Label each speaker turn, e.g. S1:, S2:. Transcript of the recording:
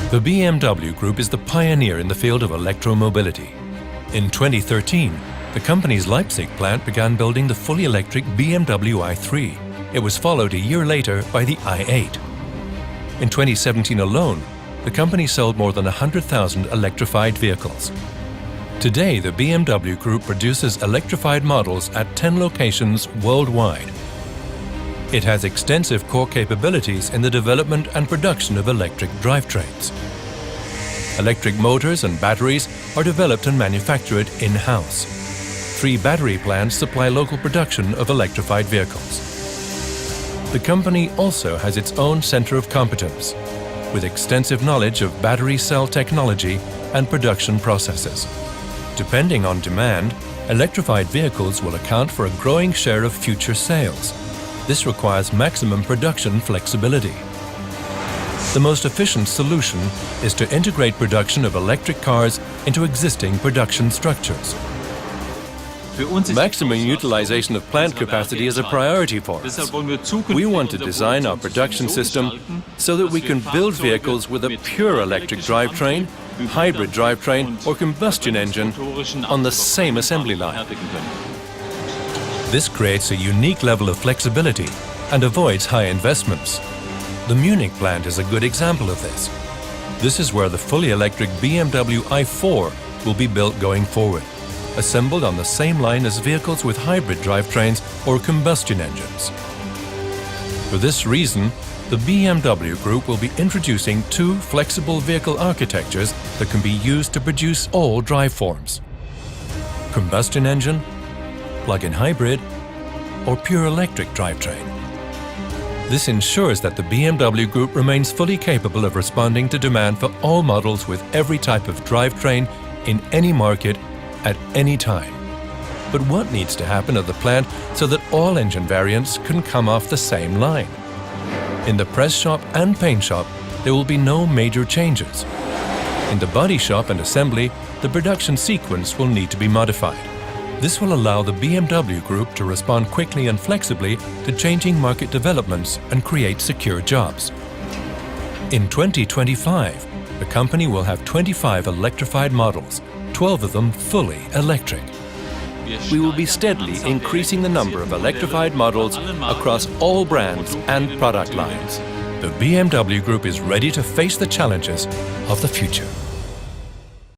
S1: The BMW Group is the pioneer in the field of electro-mobility. In 2013, the company's Leipzig plant began building the fully electric BMW i3. It was followed a year later by the i8. In 2017 alone, the company sold more than 100,000 electrified vehicles. Today, the BMW Group produces electrified models at 10 locations worldwide. It has extensive core capabilities in the development and production of electric drivetrains. Electric motors and batteries are developed and manufactured in-house. 3 battery plants supply local production of electrified vehicles. The company also has its own center of competence, with extensive knowledge of battery cell technology and production processes. Depending on demand, electrified vehicles will account for a growing share of future sales. This requires maximum production flexibility. The most efficient solution is to integrate production of electric cars into existing production structures. Maximum utilization of plant capacity is a priority for us. We want to design our production system so that we can build vehicles with a pure electric drivetrain, hybrid drivetrain or combustion engine on the same assembly line. This creates a unique level of flexibility and avoids high investments. The Munich plant is a good example of this. This is where the fully electric BMW i4 will be built going forward, assembled on the same line as vehicles with hybrid drivetrains or combustion engines. For this reason, the BMW Group will be introducing 2 flexible vehicle architectures that can be used to produce all drive forms: combustion engine, plug-in hybrid, or pure electric drivetrain. This ensures that the BMW Group remains fully capable of responding to demand for all models with every type of drivetrain in any market at any time. But what needs to happen at the plant so that all engine variants can come off the same line? In the press shop and paint shop, there will be no major changes. In the body shop and assembly, the production sequence will need to be modified. This will allow the BMW Group to respond quickly and flexibly to changing market developments and create secure jobs. In 2025, the company will have 25 electrified models, 12 of them fully electric. We will be steadily increasing the number of electrified models across all brands and product lines. The BMW Group is ready to face the challenges of the future.